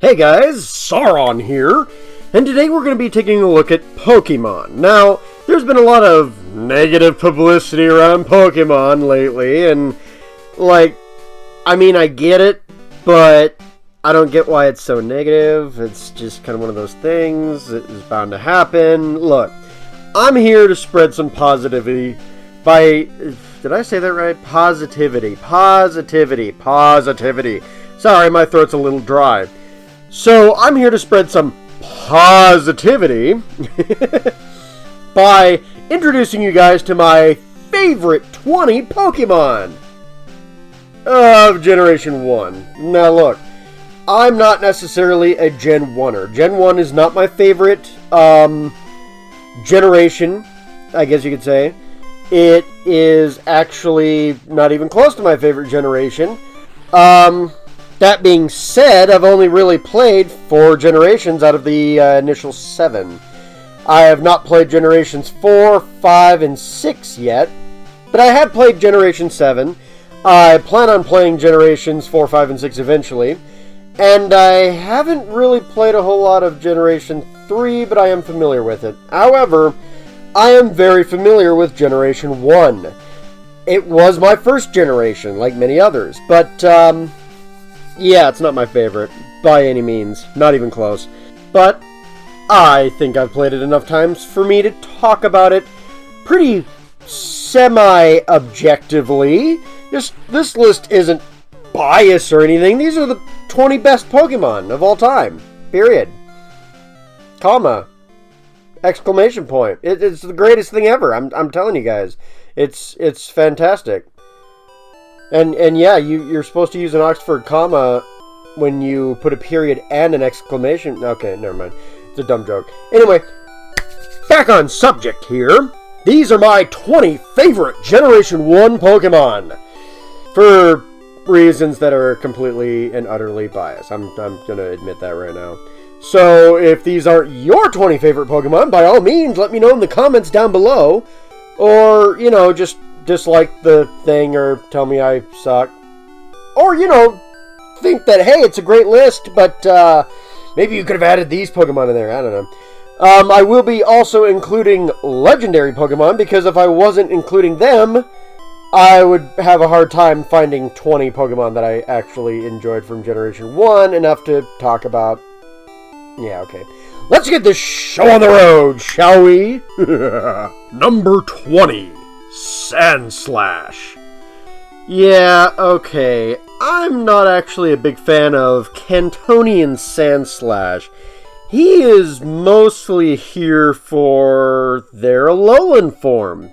Hey guys, Sauron here, and today we're going to be taking a look at Pokemon. Now, there's been a lot of negative publicity around Pokemon lately, and, I get it, but I don't get why it's so negative. It's just kind of one of those things. It is bound to happen. Look, I'm here to spread some positivity by... Did I say that right? Positivity. Sorry, my throat's a little dry. So, I'm here to spread some positivity by introducing you guys to my favorite 20 Pokemon of Generation 1. Now look, I'm not necessarily a Gen 1er. Gen 1 is not my favorite generation, I guess you could say. It is actually not even close to my favorite generation. That being said, I've only really played 4 generations out of the initial 7. I have not played Generations 4, 5, and 6 yet, but I have played Generation 7. I plan on playing Generations 4, 5, and 6 eventually, and I haven't really played a whole lot of Generation 3, but I am familiar with it. However, I am very familiar with Generation 1. It was my first generation, like many others, but, yeah, it's not my favorite, by any means. Not even close. But I think I've played it enough times for me to talk about it pretty semi-objectively. This list isn't biased or anything. These are the 20 best Pokemon of all time. Period. Comma. Exclamation point. It's the greatest thing ever. I'm telling you guys. It's fantastic. And yeah, you're supposed to use an Oxford comma when you put a period and an exclamation. Okay, never mind. It's a dumb joke. Anyway, back on subject here. These are my 20 favorite Generation 1 Pokemon. For reasons that are completely and utterly biased. I'm going to admit that right now. So, if these aren't your 20 favorite Pokemon, by all means, let me know in the comments down below. Or, just dislike the thing or tell me I suck. Or, think that, hey, it's a great list, but maybe you could have added these Pokemon in there. I don't know. I will be also including legendary Pokemon, because if I wasn't including them, I would have a hard time finding 20 Pokemon that I actually enjoyed from Generation 1, enough to talk about. Yeah, okay. Let's get this show on the road, shall we? Number 20. Sandslash. Yeah, okay. I'm not actually a big fan of Cantonian Sandslash. He is mostly here for their Alolan form.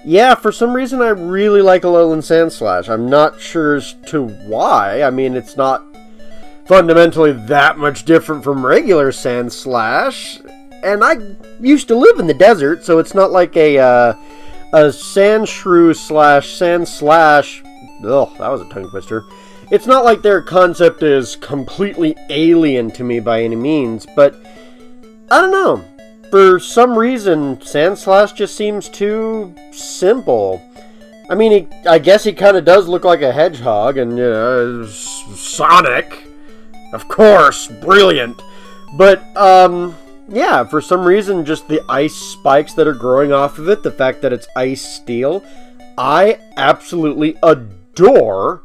Yeah, for some reason I really like Alolan Sandslash. I'm not sure as to why. I mean, it's not fundamentally that much different from regular Sandslash. And I used to live in the desert, so it's not like a Sandshrew slash Sandslash. Ugh, that was a tongue twister. It's not like their concept is completely alien to me by any means, but I don't know. For some reason, Sandslash just seems too simple. I mean, I guess he kind of does look like a hedgehog, and Sonic, of course, brilliant. But yeah, for some reason, just the ice spikes that are growing off of it, the fact that it's ice steel, I absolutely adore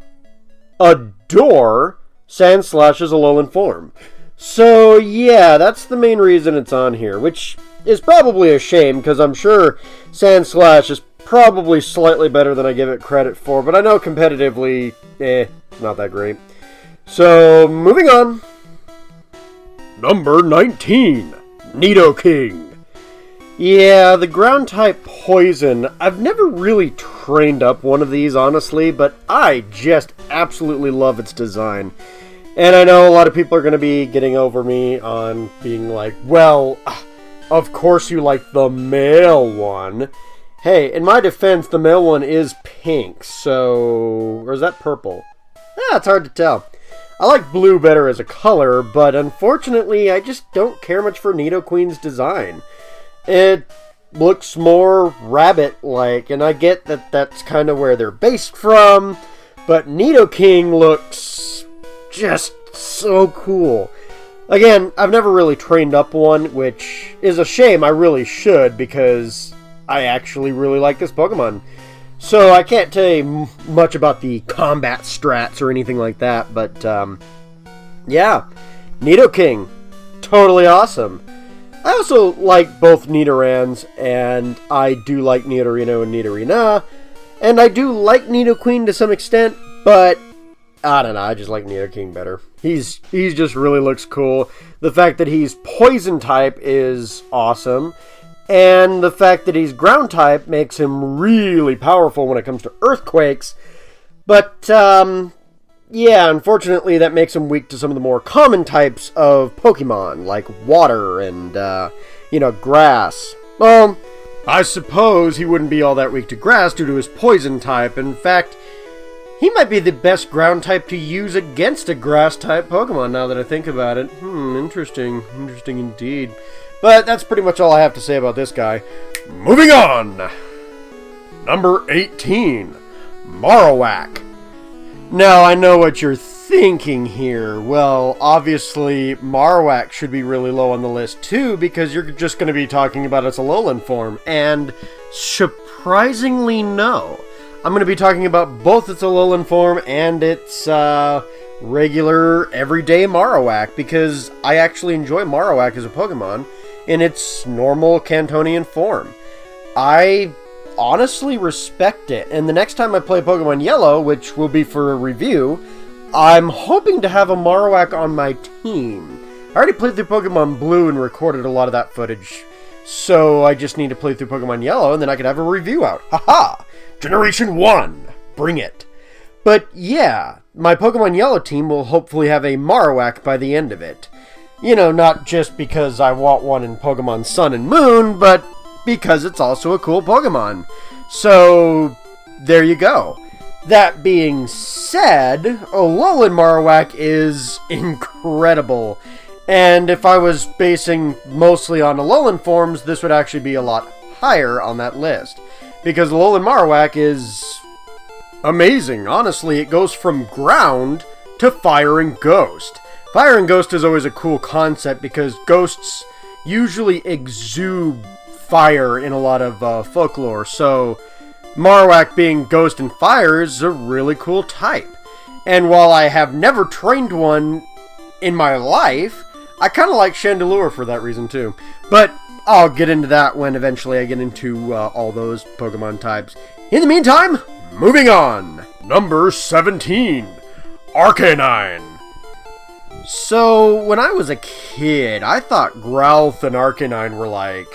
Sandslash's Alolan form. So yeah, that's the main reason it's on here, which is probably a shame, because I'm sure Sandslash is probably slightly better than I give it credit for, but I know competitively, not that great. So, moving on. Number 19. Nidoking. Yeah, the ground-type poison. I've never really trained up one of these, honestly, but I just absolutely love its design. And I know a lot of people are going to be getting over me on being like, well, of course you like the male one. Hey, in my defense, the male one is pink, so... Or is that purple? Yeah, it's hard to tell. I like blue better as a color, but unfortunately, I just don't care much for Nidoqueen's design. It looks more rabbit-like, and I get that that's kind of where they're based from, but Nidoking looks just so cool. Again, I've never really trained up one, which is a shame. I really should, because I actually really like this Pokemon. So I can't tell you much about the combat strats or anything like that, but yeah, Nidoking, totally awesome. I also like both Nidorans, and I do like Nidorino and Nidorina, and I do like Nidoqueen to some extent, but I don't know, I just like Nidoking better. He's just really looks cool. The fact that he's poison type is awesome, and the fact that he's ground type makes him really powerful when it comes to earthquakes. But yeah, unfortunately that makes him weak to some of the more common types of Pokemon, like water and grass. Well, I suppose he wouldn't be all that weak to grass due to his poison type. In fact, he might be the best ground type to use against a grass type Pokemon, now that I think about it. Interesting. Interesting indeed. But that's pretty much all I have to say about this guy. Moving on! Number 18, Marowak. Now, I know what you're thinking here. Well, obviously, Marowak should be really low on the list too, because you're just going to be talking about its Alolan form. And surprisingly, no. I'm going to be talking about both its Alolan form and its regular, everyday Marowak, because I actually enjoy Marowak as a Pokemon in its normal Cantonian form. I honestly respect it, and the next time I play Pokemon Yellow, which will be for a review, I'm hoping to have a Marowak on my team. I already played through Pokemon Blue and recorded a lot of that footage, so I just need to play through Pokemon Yellow, and then I can have a review out. Haha! Generation 1! Bring it! But yeah, my Pokemon Yellow team will hopefully have a Marowak by the end of it. You know, not just because I want one in Pokemon Sun and Moon, but because it's also a cool Pokemon. So, there you go. That being said, Alolan Marowak is incredible. And if I was basing mostly on Alolan forms, this would actually be a lot higher on that list. Because Alolan Marowak is amazing. Honestly, it goes from ground to fire and ghost. Fire and ghost is always a cool concept because ghosts usually exude fire in a lot of folklore. So Marowak being ghost and fire is a really cool type. And while I have never trained one in my life, I kind of like Chandelure for that reason too. But I'll get into that when eventually I get into all those Pokemon types. In the meantime, moving on. Number 17, Arcanine. So, when I was a kid, I thought Growlithe and Arcanine were like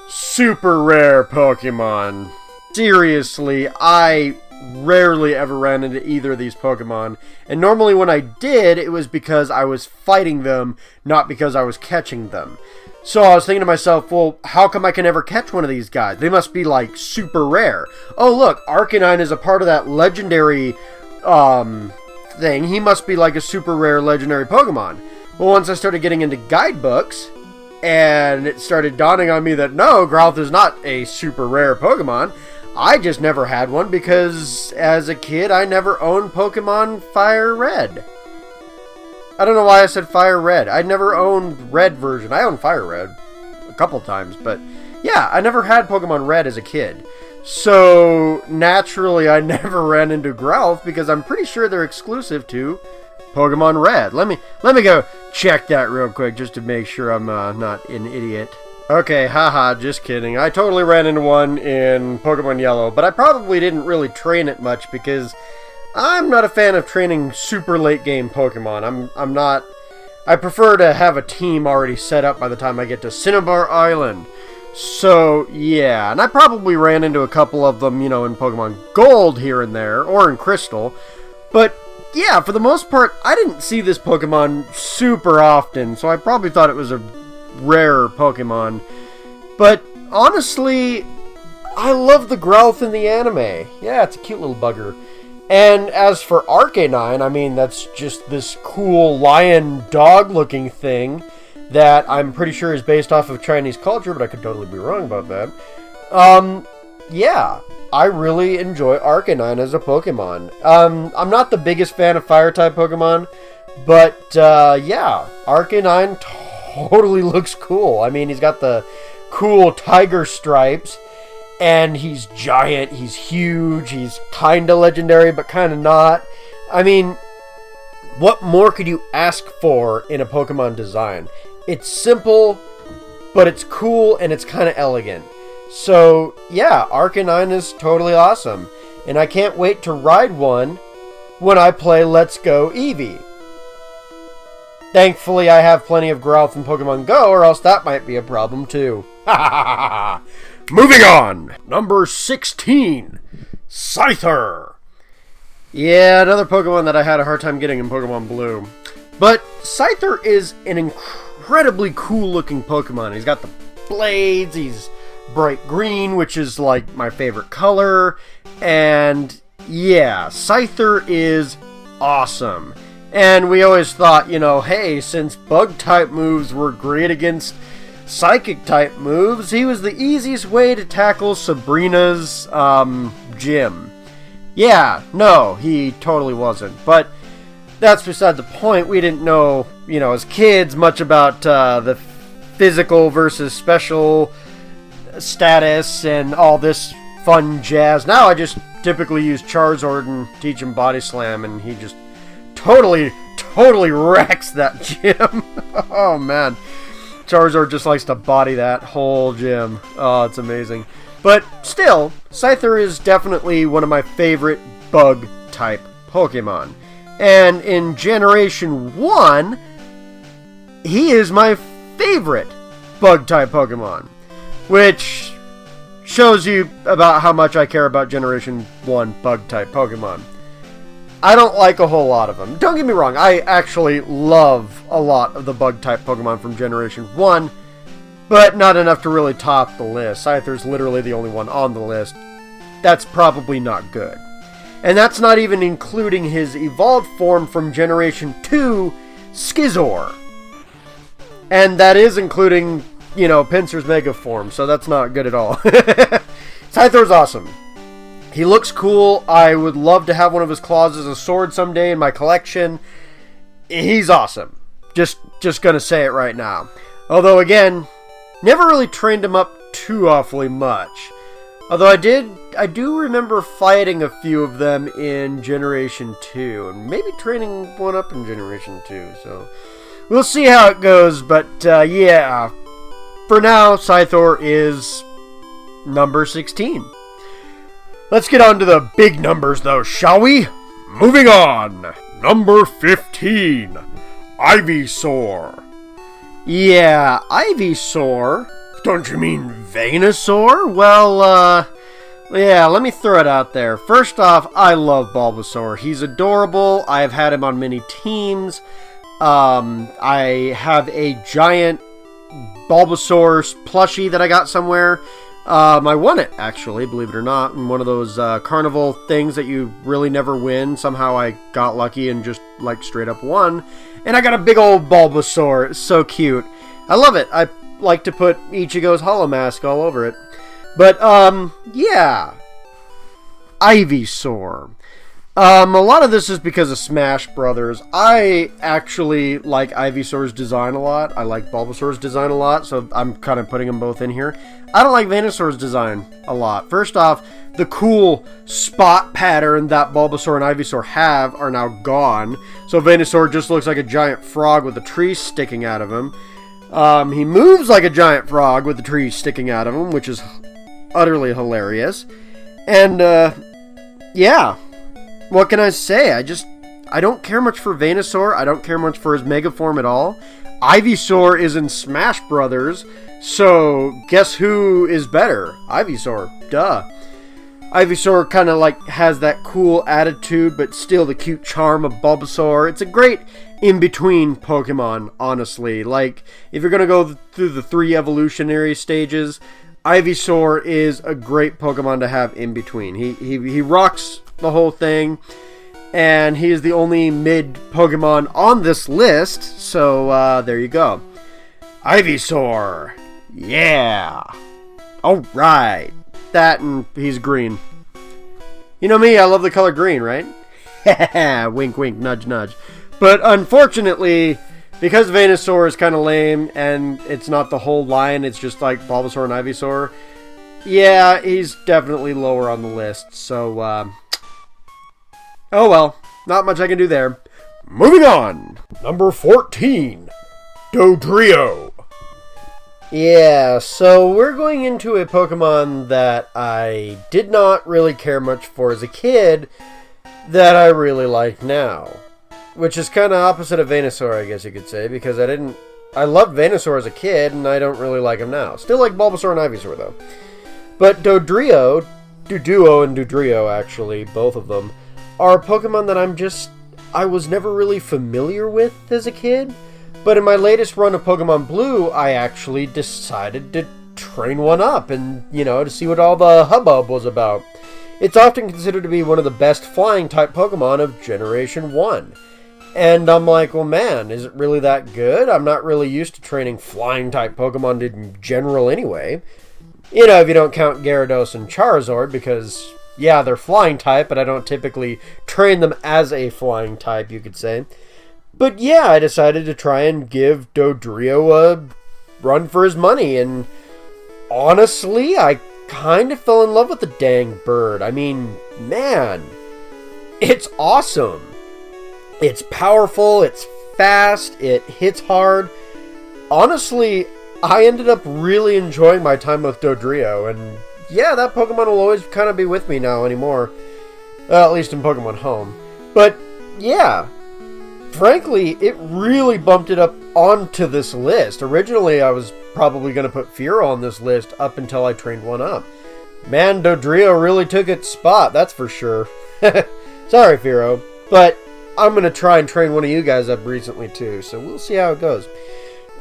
super rare Pokemon. Seriously, I rarely ever ran into either of these Pokemon. And normally when I did, it was because I was fighting them, not because I was catching them. So I was thinking to myself, well, how come I can never catch one of these guys? They must be, like, super rare. Oh, look, Arcanine is a part of that legendary, thing. He must be, like, a super rare legendary Pokemon. Well, once I started getting into guidebooks, and it started dawning on me that, no, Growlithe is not a super rare Pokemon. I just never had one because, as a kid, I never owned Pokemon Fire Red. I don't know why I said Fire Red. I never owned Red version. I owned Fire Red a couple times, but yeah, I never had Pokemon Red as a kid. So, naturally, I never ran into Growlithe because I'm pretty sure they're exclusive to Pokemon Red. Let me go check that real quick just to make sure I'm not an idiot. Okay, haha, just kidding. I totally ran into one in Pokemon Yellow, but I probably didn't really train it much because I'm not a fan of training super late game Pokemon. I'm not. I prefer to have a team already set up by the time I get to Cinnabar Island. So, yeah, and I probably ran into a couple of them, in Pokemon Gold here and there, or in Crystal. But, yeah, for the most part, I didn't see this Pokemon super often, so I probably thought it was a rare Pokemon. But, honestly, I love the Growlithe in the anime. Yeah, it's a cute little bugger. And as for Arcanine, I mean, that's just this cool lion dog looking thing that I'm pretty sure is based off of Chinese culture, but I could totally be wrong about that. Yeah, I really enjoy Arcanine as a Pokemon. I'm not the biggest fan of Fire-type Pokemon, But, yeah, Arcanine totally looks cool. I mean, he's got the cool tiger stripes, and he's giant, he's huge, he's kinda legendary, but kinda not. I mean, what more could you ask for in a Pokemon design? It's simple, but it's cool, and it's kinda elegant. So, yeah, Arcanine is totally awesome. And I can't wait to ride one when I play Let's Go Eevee. Thankfully, I have plenty of Growlithe in Pokemon Go, or else that might be a problem too. Moving on! Number 16, Scyther. Yeah, another Pokemon that I had a hard time getting in Pokemon Blue. But Scyther is an incredibly cool looking Pokemon. He's got the blades, he's bright green, which is like my favorite color. And yeah, Scyther is awesome. And we always thought, you know, hey, since Bug-type moves were great against Psychic-type moves, he was the easiest way to tackle Sabrina's, gym. Yeah, no, he totally wasn't. But that's beside the point. We didn't know, you know, as kids, much about the physical versus special status and all this fun jazz. Now I just typically use Charizard and teach him Body Slam, and he just totally wrecks that gym. Oh man, Charizard just likes to body that whole gym. Oh, it's amazing. But still, Scyther is definitely one of my favorite bug type Pokemon. And in Generation 1, he is my favorite bug type Pokemon, which shows you about how much I care about Generation 1 bug type Pokemon. I don't like a whole lot of them. Don't get me wrong, I actually love a lot of the bug-type Pokemon from Generation 1, but not enough to really top the list. Scyther's literally the only one on the list. That's probably not good. And that's not even including his evolved form from Generation 2, Scizor. And that is including, you know, Pinsir's Mega form, so that's not good at all. Scyther's awesome. He looks cool. I would love to have one of his claws as a sword someday in my collection. He's awesome. Just gonna say it right now. Although, again, never really trained him up too awfully much. Although I do remember fighting a few of them in Generation 2. And maybe training one up in Generation 2. So, we'll see how it goes. But, yeah. For now, Scyther is number 16. Let's get on to the big numbers, though, shall we? Moving on. Number 15. Ivysaur. Yeah, Ivysaur? Don't you mean Venusaur? Well, yeah, let me throw it out there. First off, I love Bulbasaur. He's adorable. I've had him on many teams. I have a giant Bulbasaur plushie that I got somewhere. I won it, actually, believe it or not, in one of those carnival things that you really never win. Somehow I got lucky and just, like, straight up won. And I got a big old Bulbasaur. It's so cute. I love it. I like to put Ichigo's Hollow Mask all over it. But, yeah. Ivysaur. A lot of this is because of Smash Brothers. I actually like Ivysaur's design a lot. I like Bulbasaur's design a lot, so I'm kind of putting them both in here. I don't like Venusaur's design a lot. First off, the cool spot pattern that Bulbasaur and Ivysaur have are now gone. So Venusaur just looks like a giant frog with a tree sticking out of him. He moves like a giant frog with a tree sticking out of him, which is utterly hilarious. And, yeah. What can I say? I don't care much for Venusaur. I don't care much for his Mega form at all. Ivysaur is in Smash Brothers, so guess who is better? Ivysaur. Duh. Ivysaur kind of like has that cool attitude, but still the cute charm of Bulbasaur. It's a great in-between Pokemon, honestly. Like, if you're going to go through the 3 evolutionary stages, Ivysaur is a great Pokemon to have in between. He rocks the whole thing, and he is the only mid Pokemon on this list, so there you go. Ivysaur. Yeah. Alright. That, and he's green. You know me, I love the color green, right? Wink wink, nudge nudge. But unfortunately, because Venusaur is kind of lame and it's not the whole line, it's just like Bulbasaur and Ivysaur. Yeah, he's definitely lower on the list. So, oh well, not much I can do there. Moving on. Number 14, Dodrio. Yeah, so we're going into a Pokemon that I did not really care much for as a kid that I really like now. Which is kind of opposite of Venusaur, I guess you could say, because I loved Venusaur as a kid, and I don't really like him now. Still like Bulbasaur and Ivysaur, though. But Dodrio, Doduo and Dodrio, actually, both of them, are Pokemon that I was never really familiar with as a kid. But in my latest run of Pokemon Blue, I actually decided to train one up and, to see what all the hubbub was about. It's often considered to be one of the best flying-type Pokemon of Generation 1. And I'm like, well, man, is it really that good? I'm not really used to training flying-type Pokemon in general anyway. If you don't count Gyarados and Charizard, because, yeah, they're flying-type, but I don't typically train them as a flying-type, you could say. But yeah, I decided to try and give Dodrio a run for his money, and honestly, I kind of fell in love with the dang bird. I mean, man, it's awesome. It's powerful, it's fast, it hits hard. Honestly, I ended up really enjoying my time with Dodrio, and yeah, that Pokemon will always kind of be with me now anymore. At least in Pokemon Home. But yeah, frankly, it really bumped it up onto this list. Originally, I was probably going to put Fearow on this list up until I trained one up. Man, Dodrio really took its spot, that's for sure. Sorry, Fearow, but I'm going to try and train one of you guys up recently too, so we'll see how it goes.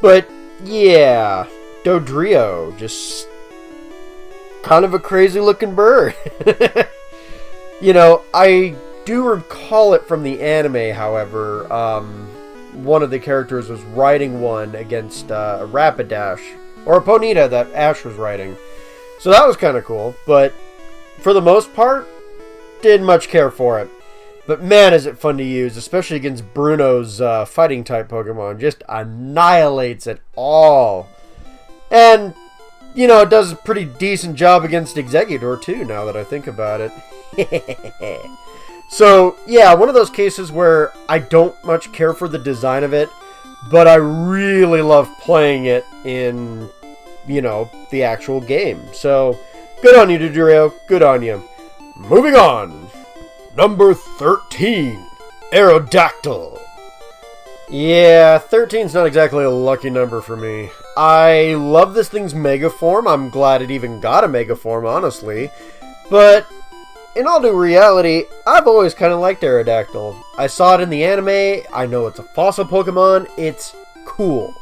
But yeah, Dodrio, just kind of a crazy looking bird. I do recall it from the anime, however. One of the characters was riding one against a Rapidash, or a Ponyta that Ash was riding. So that was kind of cool, but for the most part, didn't much care for it. But man, is it fun to use, especially against Bruno's fighting-type Pokemon. Just annihilates it all. And, it does a pretty decent job against Exeggutor, too, now that I think about it. So, yeah, one of those cases where I don't much care for the design of it, but I really love playing it in, the actual game. So, good on you, Dodrio. Good on you. Moving on. Number 13, Aerodactyl. Yeah, 13's not exactly a lucky number for me. I love this thing's Mega Form. I'm glad it even got a Mega Form, honestly. But in all due reality, I've always kind of liked Aerodactyl. I saw it in the anime. I know it's a fossil Pokemon. It's cool.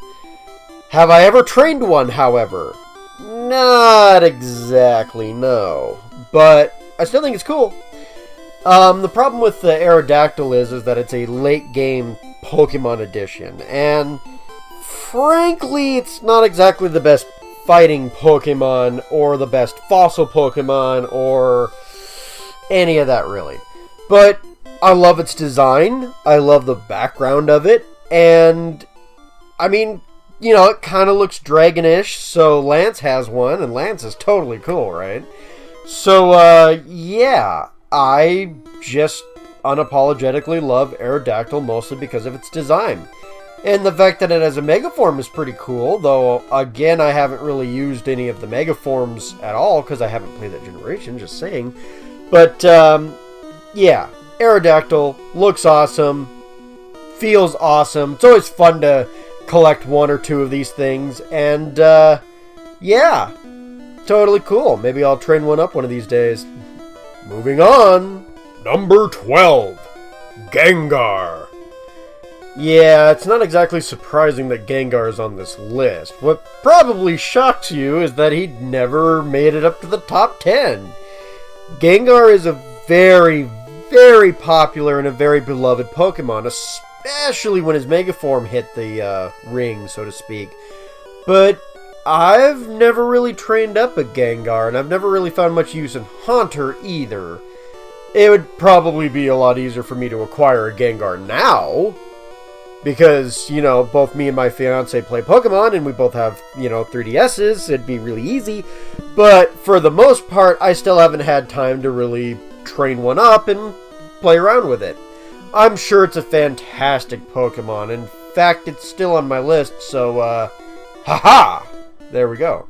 Have I ever trained one, however? Not exactly, no. But I still think it's cool. The problem with the Aerodactyl is that it's a late game Pokemon edition, and frankly, it's not exactly the best fighting Pokemon, or the best fossil Pokemon, or any of that really. But I love its design, I love the background of it, and I mean, it kind of looks dragonish, so Lance has one, and Lance is totally cool, right? So, yeah, I just unapologetically love Aerodactyl mostly because of its design. And the fact that it has a Mega Form is pretty cool, though, again, I haven't really used any of the Mega Forms at all because I haven't played that generation, just saying. But, yeah, Aerodactyl looks awesome, feels awesome. It's always fun to collect one or two of these things, and, yeah, totally cool. Maybe I'll train one up one of these days. Moving on, number 12, Gengar. Yeah, it's not exactly surprising that Gengar is on this list. What probably shocks you is that he never made it up to the top 10. Gengar is a very, very popular and a very beloved Pokemon, especially when his Mega Form hit the ring, so to speak. But I've never really trained up a Gengar, and I've never really found much use in Haunter either. It would probably be a lot easier for me to acquire a Gengar now, Because, you know, both me and my fiance play Pokemon, and we both have, you know, 3DSs. It'd be really easy. But for the most part, I still haven't had time to really train one up and play around with it. I'm sure it's a fantastic Pokemon. In fact, it's still on my list, so, haha! There we go.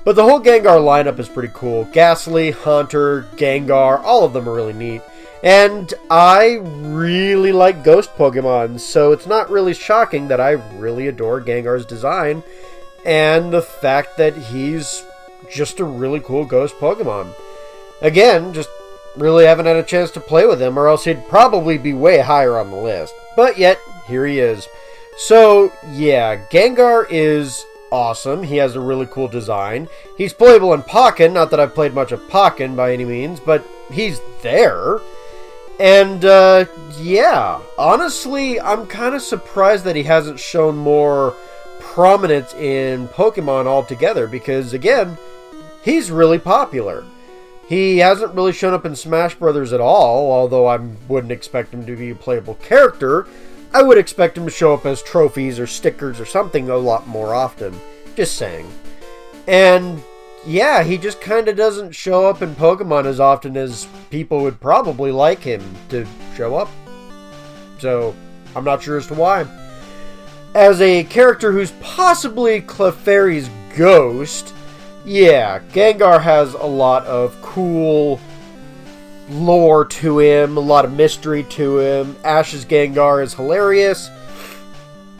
But the whole Gengar lineup is pretty cool. Ghastly, Haunter, Gengar, all of them are really neat. And I really like ghost Pokemon, so it's not really shocking that I really adore Gengar's design and the fact that he's just a really cool ghost Pokemon. Again, just really haven't had a chance to play with him, or else he'd probably be way higher on the list. But yet, here he is. So, yeah, Gengar is awesome. He has a really cool design. He's playable in Pokken, not that I've played much of Pokken by any means, but he's there. And, yeah, honestly, I'm kind of surprised that he hasn't shown more prominence in Pokemon altogether, because, again, he's really popular. He hasn't really shown up in Smash Brothers at all, although I wouldn't expect him to be a playable character. I would expect him to show up as trophies or stickers or something a lot more often. Just saying. And yeah, he just kind of doesn't show up in Pokemon as often as people would probably like him to show up. So, I'm not sure as to why. As a character who's possibly Clefairy's ghost, yeah, Gengar has a lot of cool lore to him, a lot of mystery to him. Ash's Gengar is hilarious.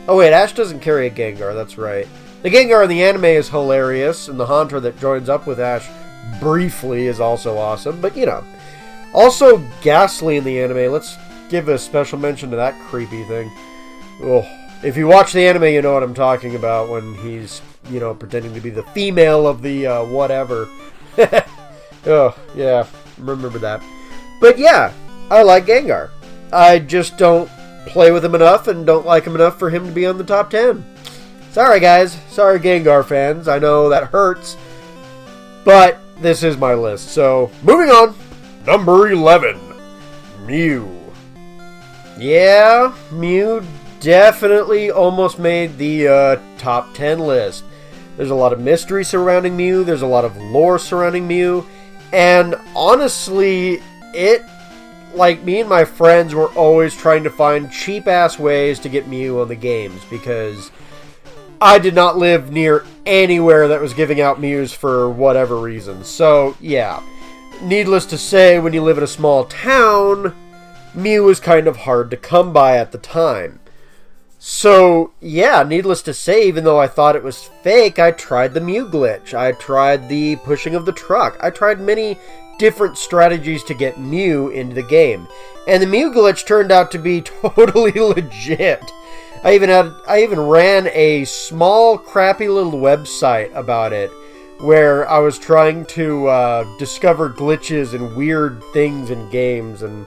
Oh wait, Ash doesn't carry a Gengar, that's right. The Gengar in the anime is hilarious, and the Haunter that joins up with Ash briefly is also awesome, but you know. Also, Ghastly in the anime, let's give a special mention to that creepy thing. Oh, if you watch the anime, you know what I'm talking about when he's, you know, pretending to be the female of the, whatever. Oh, yeah, remember that. But yeah, I like Gengar. I just don't play with him enough and don't like him enough for him to be on the top 10. Sorry guys, sorry Gengar fans, I know that hurts, but this is my list. So, moving on, number 11, Mew. Yeah, Mew definitely almost made the top 10 list. There's a lot of mystery surrounding Mew, there's a lot of lore surrounding Mew, and honestly, me and my friends were always trying to find cheap-ass ways to get Mew on the games, because I did not live near anywhere that was giving out Mews for whatever reason. So, yeah. Needless to say, when you live in a small town, Mew was kind of hard to come by at the time. So, yeah, needless to say, even though I thought it was fake, I tried the Mew glitch. I tried the pushing of the truck. I tried many different strategies to get Mew into the game. And the Mew glitch turned out to be totally legit. I even ran a small, crappy little website about it, where I was trying to discover glitches and weird things in games, and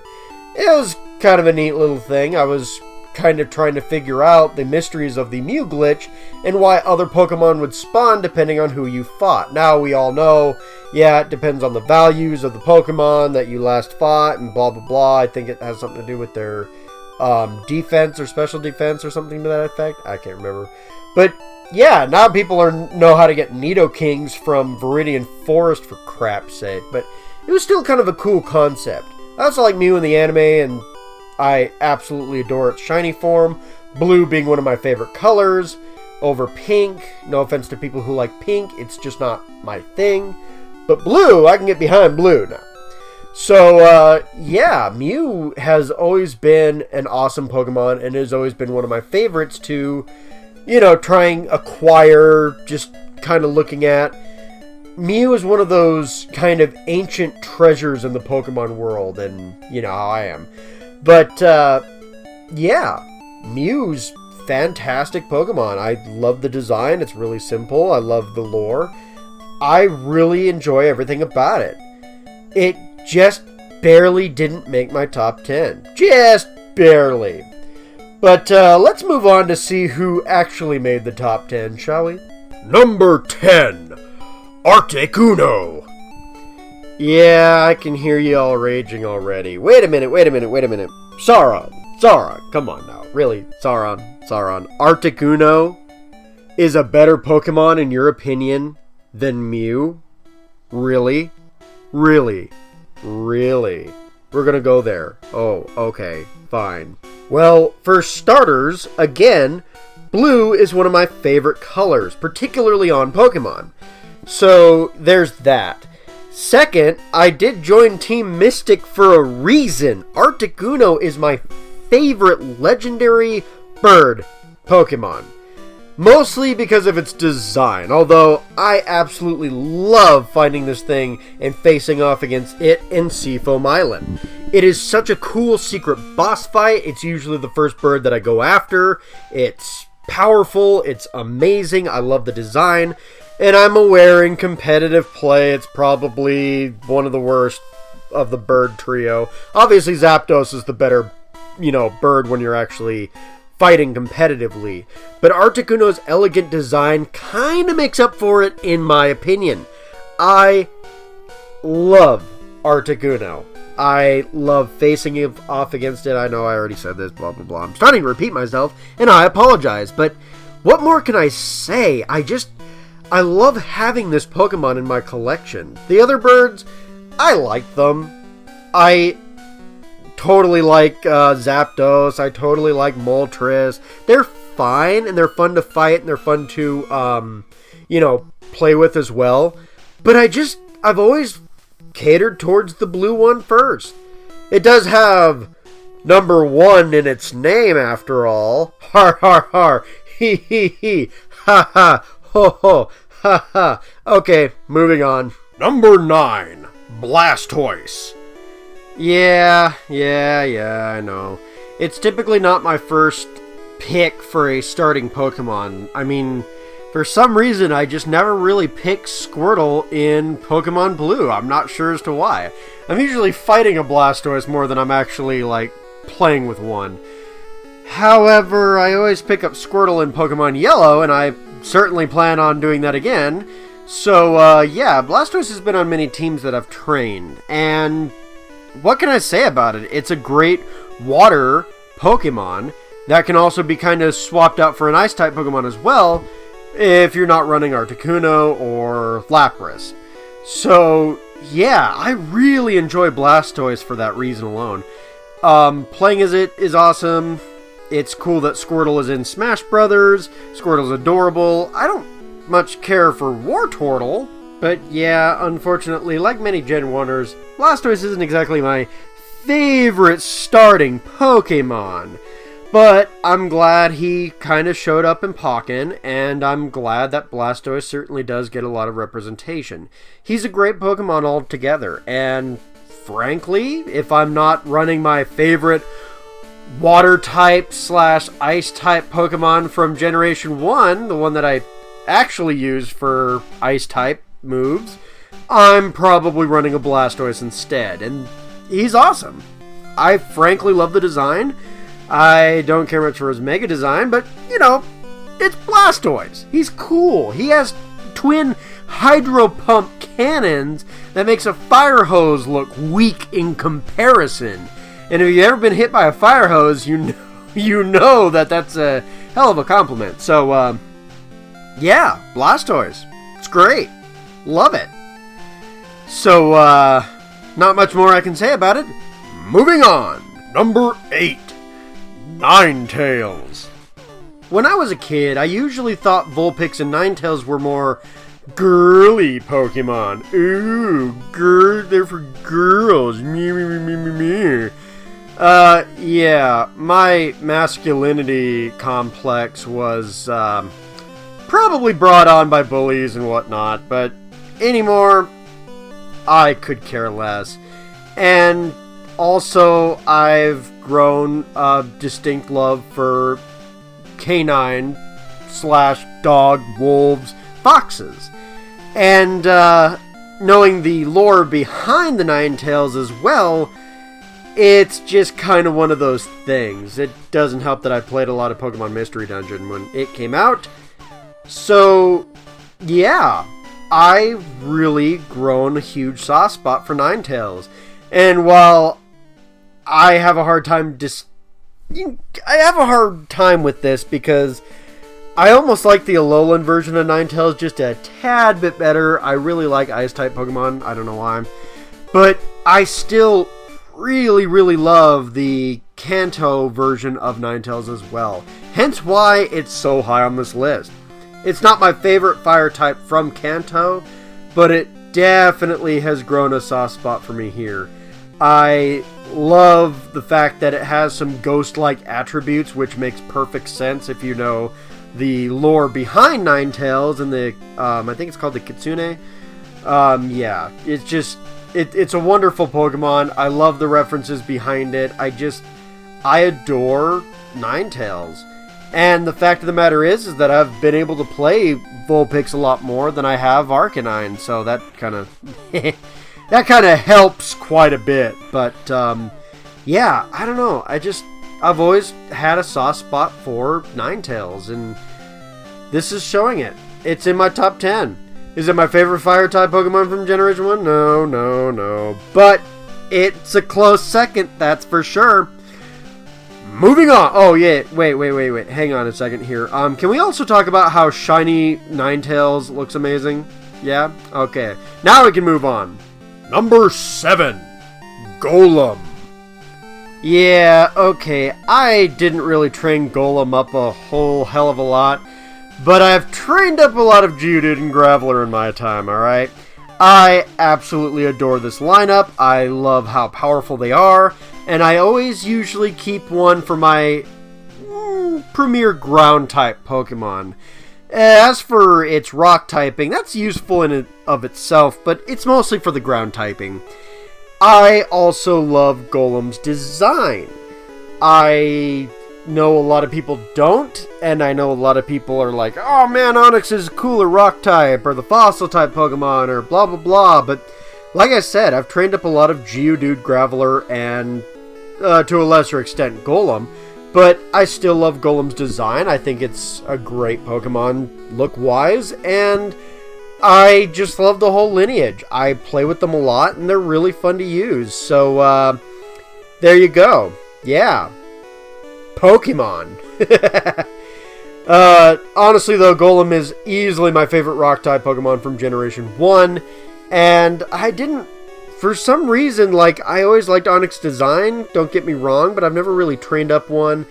it was kind of a neat little thing. I was kind of trying to figure out the mysteries of the Mew glitch and why other Pokemon would spawn depending on who you fought. Now we all know, yeah, it depends on the values of the Pokemon that you last fought and blah blah blah. I think it has something to do with their defense or special defense or something to that effect. I can't remember. But yeah, now people know how to get Nidokings from Viridian Forest, for crap's sake. But it was still kind of a cool concept. I also like Mew in the anime, and I absolutely adore its shiny form. Blue being one of my favorite colors over pink. No offense to people who like pink, it's just not my thing. But blue, I can get behind blue now. So, yeah, Mew has always been an awesome Pokemon and has always been one of my favorites to, you know, try and acquire, just kind of looking at. Mew is one of those kind of ancient treasures in the Pokemon world, and you know how I am. But, yeah, Mew's fantastic Pokemon. I love the design, it's really simple, I love the lore. I really enjoy everything about it. It just barely didn't make my top 10. Just barely. But let's move on to see who actually made the top 10, shall we? Number 10, Articuno. Yeah, I can hear you all raging already. Wait a minute. Sauron. Sauron, come on now. Really, Sauron. Articuno is a better Pokemon in your opinion than Mew? Really? Really? Really? We're gonna go there. Oh, okay, fine. Well, for starters, again, blue is one of my favorite colors, particularly on Pokemon. So, there's that. Second, I did join Team Mystic for a reason. Articuno is my favorite legendary bird Pokemon. Mostly because of its design, although I absolutely love finding this thing and facing off against it in Seafoam Island. It is such a cool secret boss fight. It's usually the first bird that I go after. It's powerful, it's amazing, I love the design, and I'm aware in competitive play it's probably one of the worst of the bird trio. Obviously Zapdos is the better, bird when you're actually fighting competitively, but Articuno's elegant design kind of makes up for it in my opinion. I love Articuno. I love facing off against it. I know I already said this, blah blah blah. I'm starting to repeat myself, and I apologize, but what more can I say? I love having this Pokemon in my collection. The other birds, I like them. I totally like Zapdos. I totally like Moltres. They're fine, and they're fun to fight, and they're fun to, play with as well. But I've always catered towards the blue one first. It does have number 1 in its name, after all. Har, har, har. He, he. Ha, ha. Ho, ho. Ha, ha. Okay, moving on. Number 9. Blastoise. Yeah, I know. It's typically not my first pick for a starting Pokemon. I mean, for some reason, I just never really pick Squirtle in Pokemon Blue. I'm not sure as to why. I'm usually fighting a Blastoise more than I'm actually, playing with one. However, I always pick up Squirtle in Pokemon Yellow, and I certainly plan on doing that again. So, yeah, Blastoise has been on many teams that I've trained, and what can I say about it? It's a great water Pokemon that can also be kind of swapped out for an Ice-type Pokemon as well, if you're not running Articuno or Lapras. So, yeah, I really enjoy Blastoise for that reason alone. Playing as it is awesome. It's cool that Squirtle is in Smash Brothers. Squirtle's adorable. I don't much care for Wartortle, but yeah, unfortunately, like many Gen 1ers, Blastoise isn't exactly my favorite starting Pokemon. But I'm glad he kind of showed up in Pokken, and I'm glad that Blastoise certainly does get a lot of representation. He's a great Pokemon altogether, and frankly, if I'm not running my favorite Water-type / Ice-type Pokemon from Generation 1, the one that I actually use for Ice-type moves, I'm probably running a Blastoise instead, and he's awesome. I frankly love the design. I don't care much for his Mega design, but, it's Blastoise. He's cool. He has twin Hydro Pump cannons that makes a fire hose look weak in comparison. And if you've ever been hit by a fire hose, you know that that's a hell of a compliment. So, yeah, Blastoise. It's great. Love it. So, not much more I can say about it. Moving on. Number 8. Ninetales. When I was a kid, I usually thought Vulpix and Ninetales were more girly Pokemon. Ooh, they're for girls. Me. Yeah, my masculinity complex was, probably brought on by bullies and whatnot, but anymore, I could care less. And also, I've grown a distinct love for canine / dog, wolves, foxes. And, knowing the lore behind the Ninetales as well, it's just kind of one of those things. It doesn't help that I played a lot of Pokemon Mystery Dungeon when it came out. So, yeah, I've really grown a huge soft spot for Ninetales. And while I have a hard time I have a hard time with this because I almost like the Alolan version of Ninetales just a tad bit better. I really like Ice-type Pokemon. I don't know why. But I still really, really love the Kanto version of Ninetales as well. Hence why it's so high on this list. It's not my favorite fire type from Kanto, but it definitely has grown a soft spot for me here. I love the fact that it has some ghost-like attributes, which makes perfect sense if you know the lore behind Ninetales and the, I think it's called the Kitsune. Yeah, it's just, it's a wonderful Pokemon. I love the references behind it. I adore Ninetales. And the fact of the matter is that I've been able to play Vulpix a lot more than I have Arcanine, so that kind of that kind of helps quite a bit. But yeah, I don't know. I've always had a soft spot for Ninetales, and this is showing it. It's in my top 10. Is it my favorite fire-type Pokemon from Generation 1? No. But it's a close second, that's for sure. Moving on. Oh, yeah. Wait. Hang on a second here. Can we also talk about how shiny Ninetales looks amazing? Yeah? Okay. Now we can move on. Number 7. Golem. Yeah, okay. I didn't really train Golem up a whole hell of a lot, but I've trained up a lot of Geodude and Graveler in my time, alright? I absolutely adore this lineup. I love how powerful they are. And I always usually keep one for my premier ground-type Pokemon. As for its rock typing, that's useful in and of itself, but it's mostly for the ground typing. I also love Golem's design. I know a lot of people don't, and I know a lot of people are like, oh man, Onix is cooler rock type, or the fossil type Pokemon, or blah blah blah, but like I said, I've trained up a lot of Geodude, Graveler, and to a lesser extent, Golem, but I still love Golem's design. I think it's a great Pokemon look-wise, and I just love the whole lineage. I play with them a lot, and they're really fun to use, so, there you go. Yeah. Pokemon. Honestly, though, Golem is easily my favorite Rock-type Pokemon from Generation 1, and I didn't, for some reason, I always liked Onix design, don't get me wrong, but I've never really trained up one,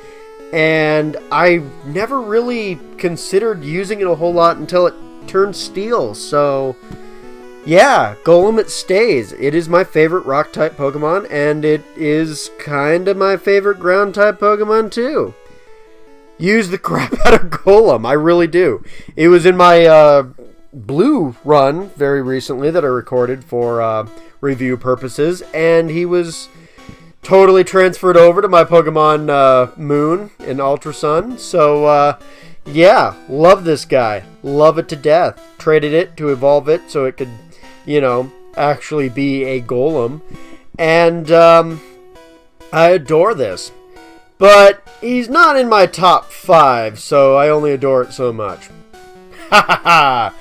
and I never really considered using it a whole lot until it turned Steel, so yeah, Golem it stays. It is my favorite Rock-type Pokemon, and it is kind of my favorite Ground-type Pokemon, too. Use the crap out of Golem, I really do. It was in my, Blue run very recently that I recorded for review purposes, and he was totally transferred over to my Pokemon Moon in Ultra Sun. So yeah, love this guy, love it to death. Traded it to evolve it so it could, actually be a Golem, and I adore this. But he's not in my top 5, so I only adore it so much. Ha ha ha!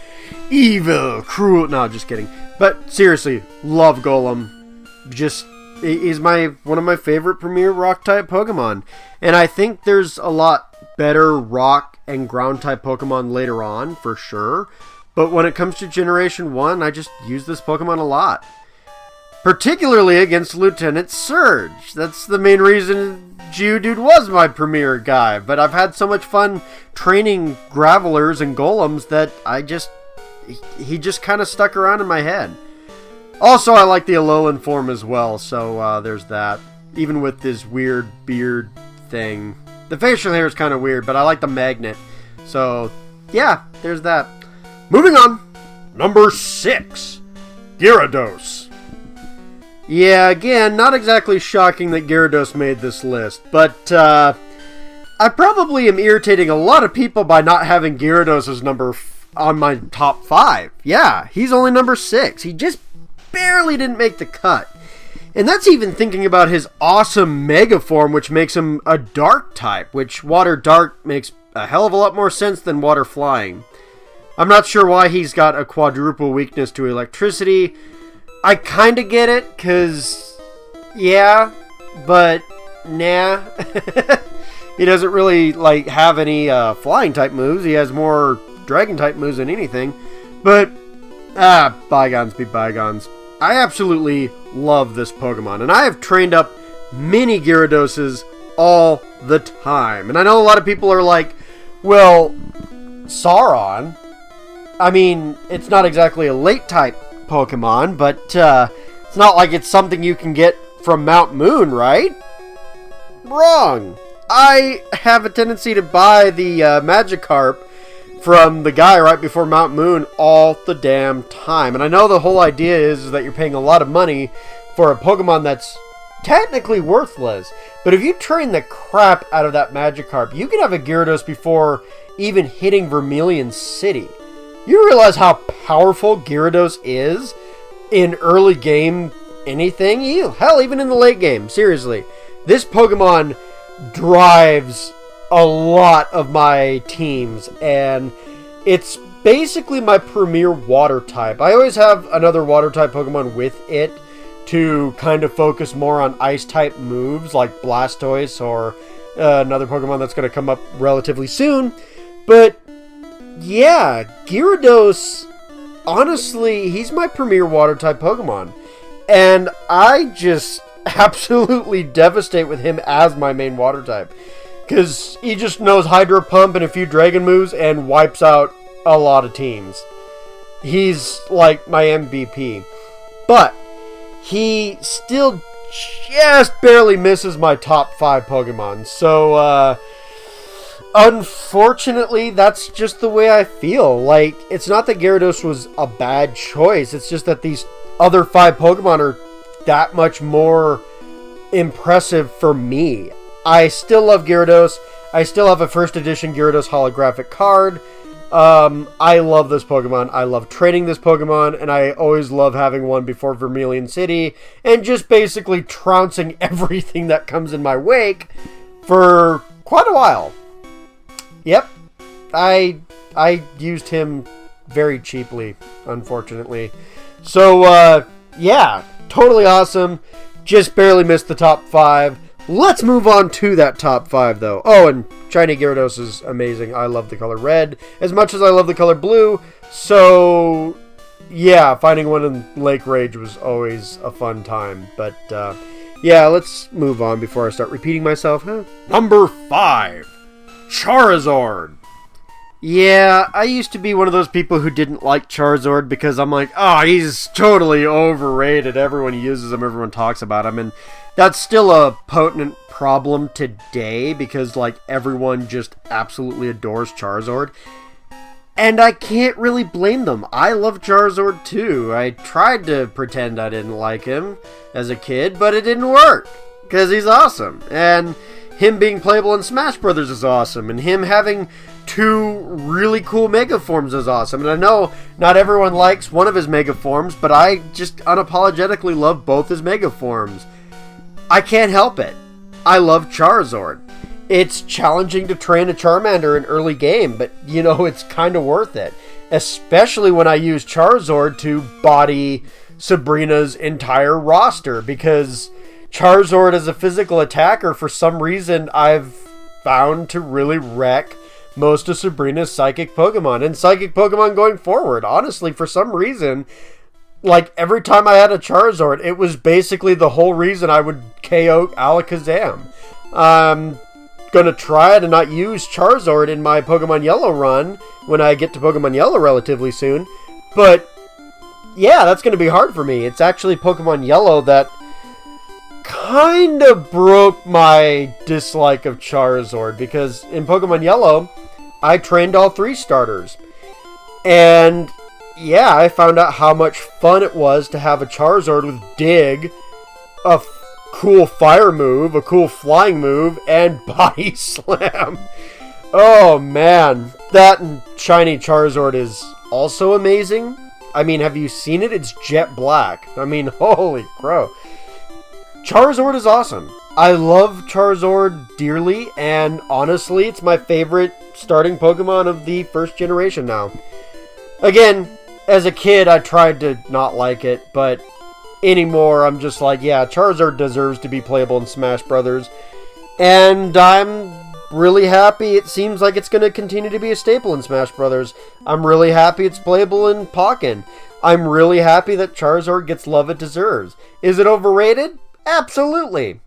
Evil, cruel. No, just kidding. But seriously, love Golem. Just is one of my favorite premier rock-type Pokemon. And I think there's a lot better rock and ground-type Pokemon later on, for sure. But when it comes to Generation 1, I just use this Pokemon a lot. Particularly against Lieutenant Surge. That's the main reason Geodude was my premier guy. But I've had so much fun training Gravelers and Golems that he just kind of stuck around in my head. Also, I like the Alolan form as well, so there's that. Even with this weird beard thing. The facial hair is kind of weird, but I like the magnet. So, yeah, there's that. Moving on. Number 6. Gyarados. Yeah, again, not exactly shocking that Gyarados made this list, but I probably am irritating a lot of people by not having Gyarados as on my top 5. Yeah, he's only number 6. He just barely didn't make the cut. And that's even thinking about his awesome Mega form, which makes him a Dark type, which Water Dark makes a hell of a lot more sense than Water Flying. I'm not sure why he's got a quadruple weakness to electricity. I kind of get it, because, yeah, but nah. He doesn't really like have any flying type moves. He has more dragon type moves than anything. But bygones be bygones. I absolutely love this Pokemon, and I have trained up many Gyarados all the time. And I know a lot of people are like, well, Sauron, I mean, it's not exactly a late type Pokemon, but it's not like it's something you can get from Mount Moon, right? Wrong. I have a tendency to buy the Magikarp from the guy right before Mount Moon all the damn time. And I know the whole idea is that you're paying a lot of money for a Pokemon that's technically worthless. But if you train the crap out of that Magikarp, you can have a Gyarados before even hitting Vermilion City. You realize how powerful Gyarados is in early game anything? Hell, even in the late game. Seriously. This Pokemon drives a lot of my teams, and it's basically my premier water type. I always have another water type Pokemon with it to kind of focus more on ice type moves like Blastoise or another Pokemon that's going to come up relatively soon. But yeah, Gyarados, honestly, he's my premier water type Pokemon, and I just absolutely devastate with him as my main water type. Because he just knows Hydro Pump and a few Dragon moves and wipes out a lot of teams. He's like my MVP. But he still just barely misses my top 5 Pokemon. So, unfortunately, that's just the way I feel. Like, it's not that Gyarados was a bad choice. It's just that these other 5 Pokemon are that much more impressive for me. I still love Gyarados. I still have a first edition Gyarados holographic card. I love this Pokemon. I love training this Pokemon, and I always love having one before Vermilion City, and just basically trouncing everything that comes in my wake for quite a while. Yep. I used him very cheaply, unfortunately. So, yeah, totally awesome. Just barely missed the top 5. Let's move on to that top 5, though. Oh, and Shiny Gyarados is amazing. I love the color red as much as I love the color blue. So, yeah, finding one in Lake Rage was always a fun time. But, yeah, let's move on before I start repeating myself. Huh? Number 5, Charizard. Yeah, I used to be one of those people who didn't like Charizard because I'm like, oh, he's totally overrated. Everyone uses him, everyone talks about him, and that's still a potent problem today because, like, everyone just absolutely adores Charizard. And I can't really blame them. I love Charizard too. I tried to pretend I didn't like him as a kid, but it didn't work because he's awesome. And him being playable in Smash Brothers is awesome. And him having 2 really cool Mega Forms is awesome. And I know not everyone likes one of his Mega Forms, but I just unapologetically love both his Mega Forms. I can't help it. I love Charizard. It's challenging to train a Charmander in early game, but, you know, it's kind of worth it. Especially when I use Charizard to body Sabrina's entire roster, because Charizard as a physical attacker, for some reason, I've found to really wreck most of Sabrina's Psychic Pokemon, and Psychic Pokemon going forward. Honestly, for some reason, like, every time I had a Charizard, it was basically the whole reason I would KO Alakazam. I'm gonna try to not use Charizard in my Pokemon Yellow run when I get to Pokemon Yellow relatively soon, but yeah, that's gonna be hard for me. It's actually Pokemon Yellow that kind of broke my dislike of Charizard, because in Pokemon Yellow, I trained all 3 starters, and yeah, I found out how much fun it was to have a Charizard with Dig, a cool fire move, a cool flying move, and Body Slam. Oh man, that shiny Charizard is also amazing. I mean, have you seen it? It's jet black. I mean, holy crow. Charizard is awesome. I love Charizard dearly, and honestly, it's my favorite starting Pokemon of the first generation now. Again, as a kid, I tried to not like it, but anymore, I'm just like, yeah, Charizard deserves to be playable in Smash Brothers. And I'm really happy it seems like it's going to continue to be a staple in Smash Brothers. I'm really happy it's playable in Pokken. I'm really happy that Charizard gets love it deserves. Is it overrated? Absolutely.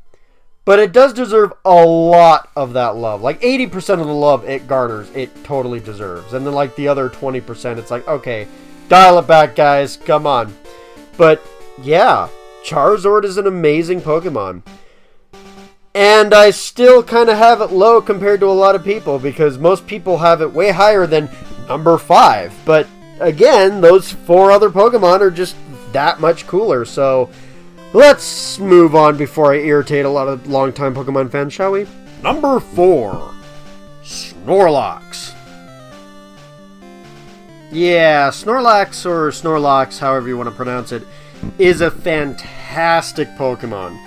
But it does deserve a lot of that love. Like 80% of the love it garners, it totally deserves. And then like the other 20%, it's like, okay, dial it back, guys. Come on. But yeah, Charizard is an amazing Pokemon. And I still kind of have it low compared to a lot of people, because most people have it way higher than number 5. But again, those 4 other Pokemon are just that much cooler. So let's move on before I irritate a lot of longtime Pokemon fans, shall we? Number 4, Snorlax. Yeah, Snorlax, or Snorlax, however you want to pronounce it, is a fantastic Pokemon.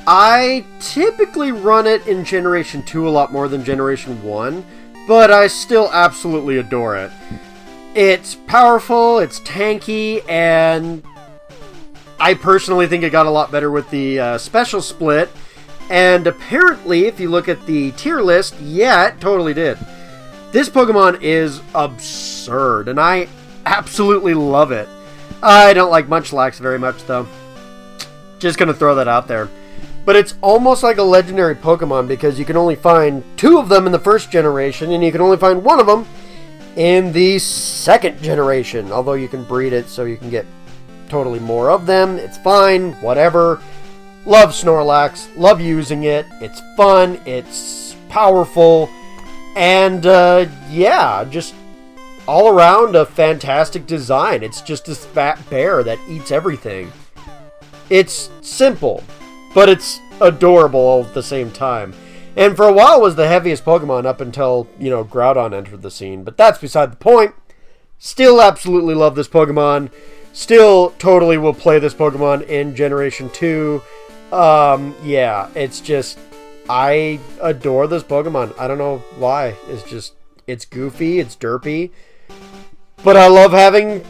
I typically run it in Generation 2 a lot more than Generation 1, but I still absolutely adore it. It's powerful, it's tanky, and I personally think it got a lot better with the special split. And apparently, if you look at the tier list, yeah, it totally did. This Pokemon is absurd, and I absolutely love it. I don't like Munchlax very much, though. Just gonna throw that out there. But it's almost like a legendary Pokemon, because you can only find 2 of them in the first generation, and you can only find 1 of them in the second generation. Although you can breed it so you can get totally more of them. It's fine, whatever. Love Snorlax, love using it. It's fun, it's powerful, and yeah, just all around a fantastic design. It's just this fat bear that eats everything. It's simple, but it's adorable all at the same time. And for a while it was the heaviest Pokemon up until, Groudon entered the scene. But that's beside the point. Still absolutely love this Pokemon. Still totally will play this Pokemon in Generation 2. Yeah, it's just, I adore this Pokemon. I don't know why. It's goofy, it's derpy. But I love having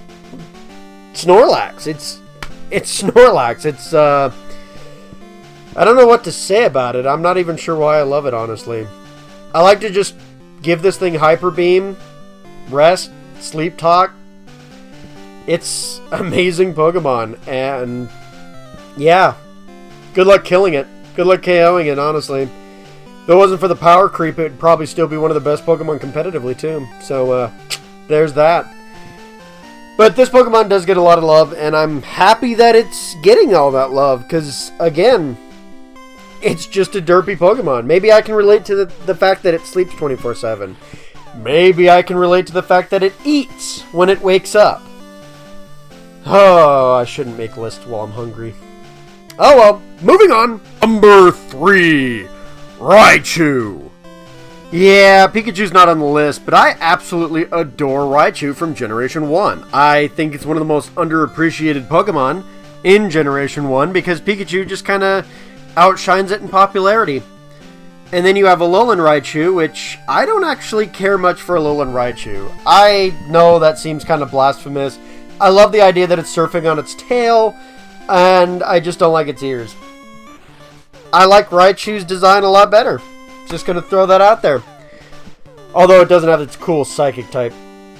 Snorlax. It's Snorlax. It's, I don't know what to say about it. I'm not even sure why I love it, honestly. I like to just give this thing Hyper Beam, Rest, Sleep Talk. It's amazing Pokemon, and yeah, good luck killing it. Good luck KOing it, honestly. If it wasn't for the power creep, it would probably still be one of the best Pokemon competitively, too. So, there's that. But this Pokemon does get a lot of love, and I'm happy that it's getting all that love, because, again, it's just a derpy Pokemon. Maybe I can relate to the fact that it sleeps 24/7. Maybe I can relate to the fact that it eats when it wakes up. Oh, I shouldn't make lists while I'm hungry. Oh well, moving on. Number 3, Raichu. Yeah, Pikachu's not on the list, but I absolutely adore Raichu from Generation 1. I think it's one of the most underappreciated Pokemon in Generation 1 because Pikachu just kind of outshines it in popularity. And then you have Alolan Raichu, which I don't actually care much for Alolan Raichu. I know that seems kind of blasphemous. I love the idea that it's surfing on its tail, and I just don't like its ears. I like Raichu's design a lot better. Just gonna throw that out there. Although it doesn't have its cool psychic type.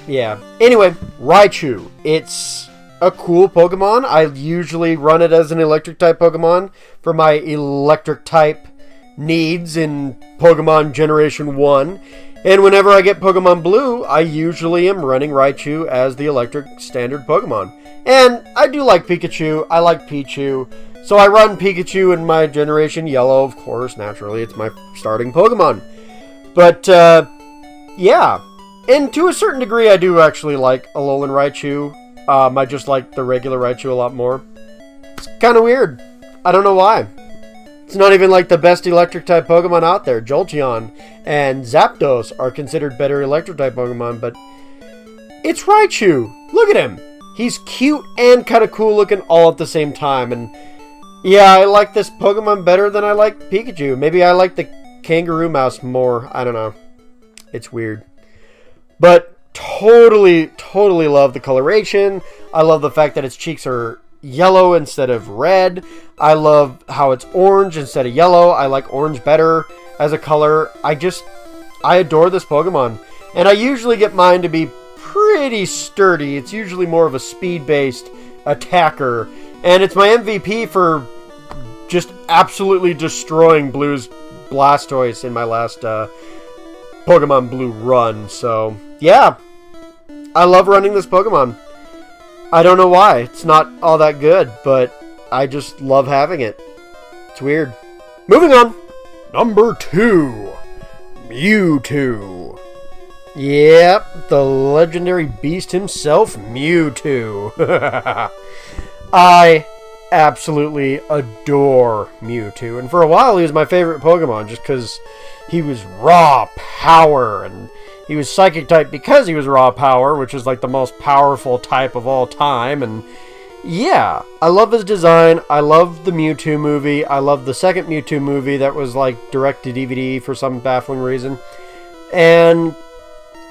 Yeah. Anyway, Raichu. It's a cool Pokemon. I usually run it as an electric type Pokemon for my electric type needs in Pokemon Generation 1. And whenever I get Pokemon Blue, I usually am running Raichu as the electric standard Pokemon. And I do like Pikachu. I like Pichu. So I run Pikachu in my Generation Yellow, of course, naturally. It's my starting Pokemon. But, yeah. And to a certain degree, I do actually like Alolan Raichu. I just like the regular Raichu a lot more. It's kind of weird. I don't know why. It's not even like the best electric type Pokemon out there. Jolteon and Zapdos are considered better electric type Pokemon, but it's Raichu. Look at him. He's cute and kind of cool looking all at the same time. And yeah, I like this Pokemon better than I like Pikachu. Maybe I like the Kangaroo Mouse more. I don't know. It's weird. But totally love the coloration. I love the fact that its cheeks are yellow instead of red. I love how it's orange instead of yellow. I like orange better as a color. I adore this Pokemon. And I usually get mine to be pretty sturdy. It's usually more of a speed-based attacker. And it's my MVP for just absolutely destroying Blue's Blastoise in my last Pokemon Blue run. So, yeah. I love running this Pokemon. I don't know why. It's not all that good, but I just love having it. It's weird. Moving on. Number 2. Mewtwo. Yep, the legendary beast himself, Mewtwo. I absolutely adore Mewtwo. And for a while, he was my favorite Pokemon just because he was raw power. And he was psychic type because he was raw power, which is like the most powerful type of all time. And yeah, I love his design. I love the Mewtwo movie. I love the second Mewtwo movie that was like direct to DVD for some baffling reason. And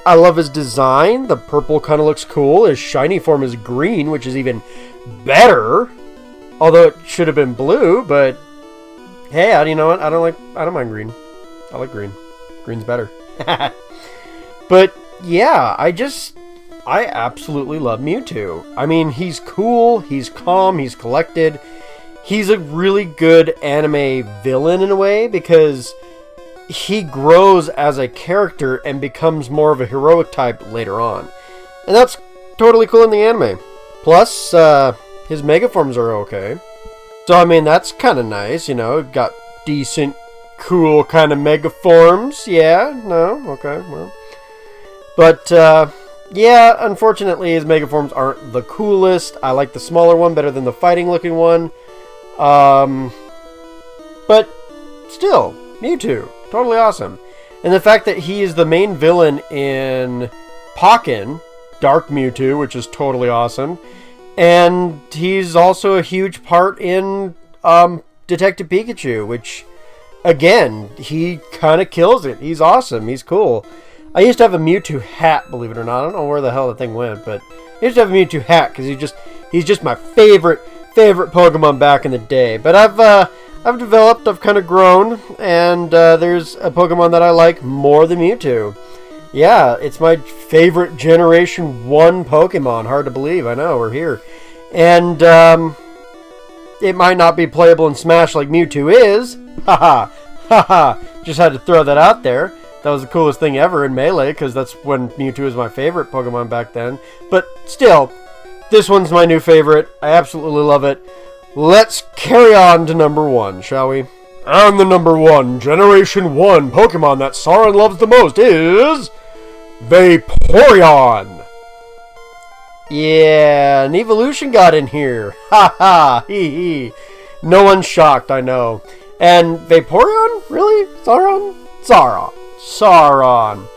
I love his design. The purple kind of looks cool. His shiny form is green, which is even better. Although it should have been blue, but hey, you know what? I don't mind green. I like green. Green's better. But yeah, I absolutely love Mewtwo. I mean, he's cool, he's calm, he's collected. He's a really good anime villain in a way because he grows as a character and becomes more of a heroic type later on. And that's totally cool in the anime. Plus, his mega forms are okay. So, I mean, that's kind of nice, you know. Got decent, cool kind of mega forms. Yeah, no, okay, well. But, yeah, unfortunately, his mega forms aren't the coolest. I like the smaller one better than the fighting-looking one. But, still, Mewtwo. Totally awesome. And the fact that he is the main villain in Pokken, Dark Mewtwo, which is totally awesome. And he's also a huge part in Detective Pikachu, which, again, he kind of kills it. He's awesome. He's cool. I used to have a Mewtwo hat, believe it or not. I don't know where the hell the thing went, but I used to have a Mewtwo hat because he's just my favorite Pokemon back in the day. But I've developed, I've kind of grown, and there's a Pokemon that I like more than Mewtwo. Yeah, it's my favorite Generation 1 Pokemon. Hard to believe, I know, we're here. And it might not be playable in Smash like Mewtwo is. Haha, haha, just had to throw that out there. That was the coolest thing ever in Melee, because that's when Mewtwo was my favorite Pokemon back then. But still, this one's my new favorite. I absolutely love it. Let's carry on to number 1, shall we? And the number 1 Generation 1 Pokemon that Sauron loves the most is Vaporeon. Yeah, an evolution got in here. Ha ha, hee hee. No one's shocked, I know. And Vaporeon? Really? Sauron? Sauron.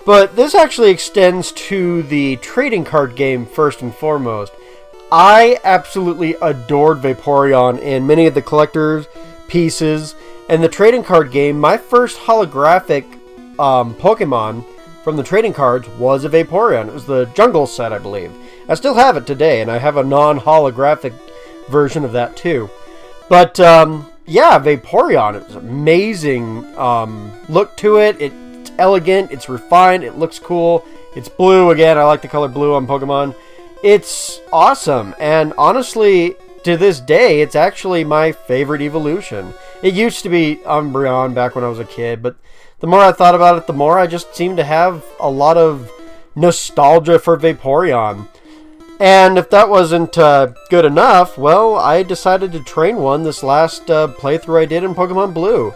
But this actually extends to the trading card game first and foremost. I absolutely adored Vaporeon in many of the collector's pieces. And the trading card game, my first holographic Pokemon from the trading cards was a Vaporeon. It was the Jungle set, I believe. I still have it today, and I have a non-holographic version of that too. But, yeah, Vaporeon, it was amazing look to it. It's elegant, it's refined, it looks cool. It's blue, again, I like the color blue on Pokemon. It's awesome, and honestly, to this day, it's actually my favorite evolution. It used to be Umbreon back when I was a kid, but the more I thought about it, the more I just seemed to have a lot of nostalgia for Vaporeon. And if that wasn't good enough, well, I decided to train one this last playthrough I did in Pokemon Blue.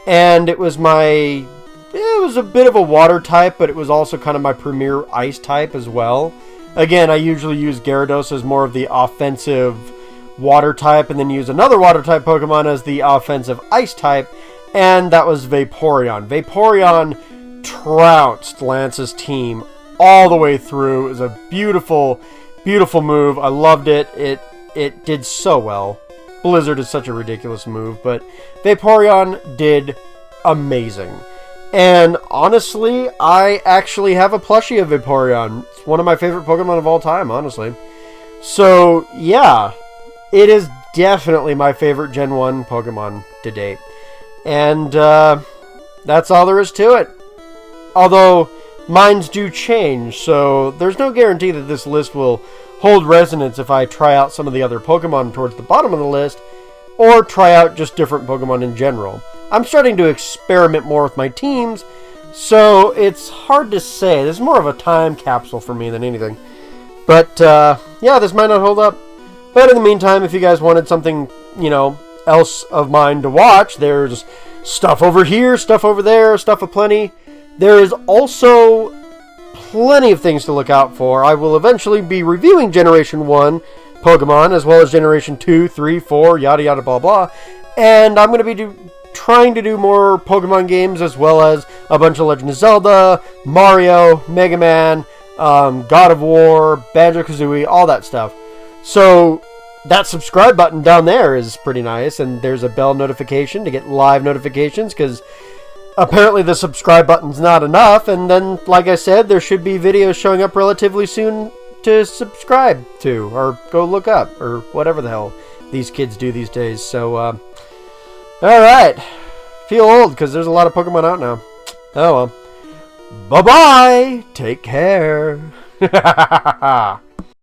And it was it was a bit of a water type, but it was also kind of my premier ice type as well. Again, I usually use Gyarados as more of the offensive water type, and then use another water type Pokemon as the offensive ice type, and that was Vaporeon. Vaporeon trounced Lance's team all the way through. It was a beautiful, beautiful move. I loved it. It did so well. Blizzard is such a ridiculous move, but Vaporeon did amazing. And honestly, I actually have a plushie of Vaporeon. It's one of my favorite Pokemon of all time, honestly. So, yeah. It is definitely my favorite Gen 1 Pokemon to date. And that's all there is to it. Although, minds do change, so there's no guarantee that this list will hold resonance if I try out some of the other Pokemon towards the bottom of the list, or try out just different Pokemon in general. I'm starting to experiment more with my teams, so it's hard to say. This is more of a time capsule for me than anything. But, yeah, this might not hold up. But in the meantime, if you guys wanted something, else of mine to watch, there's stuff over here, stuff over there, stuff aplenty. There is also plenty of things to look out for. I will eventually be reviewing Generation 1 Pokemon, as well as Generation 2, 3, 4, yada yada blah blah. And I'm going to be trying to do more Pokemon games, as well as a bunch of Legend of Zelda, Mario, Mega Man, God of War, Banjo-Kazooie, all that stuff. So that subscribe button down there is pretty nice, and there's a bell notification to get live notifications, because apparently the subscribe button's not enough, and then, like I said, there should be videos showing up relatively soon to subscribe to, or go look up, or whatever the hell these kids do these days. So, alright. Feel old, because there's a lot of Pokemon out now. Oh well. Bye-bye! Take care!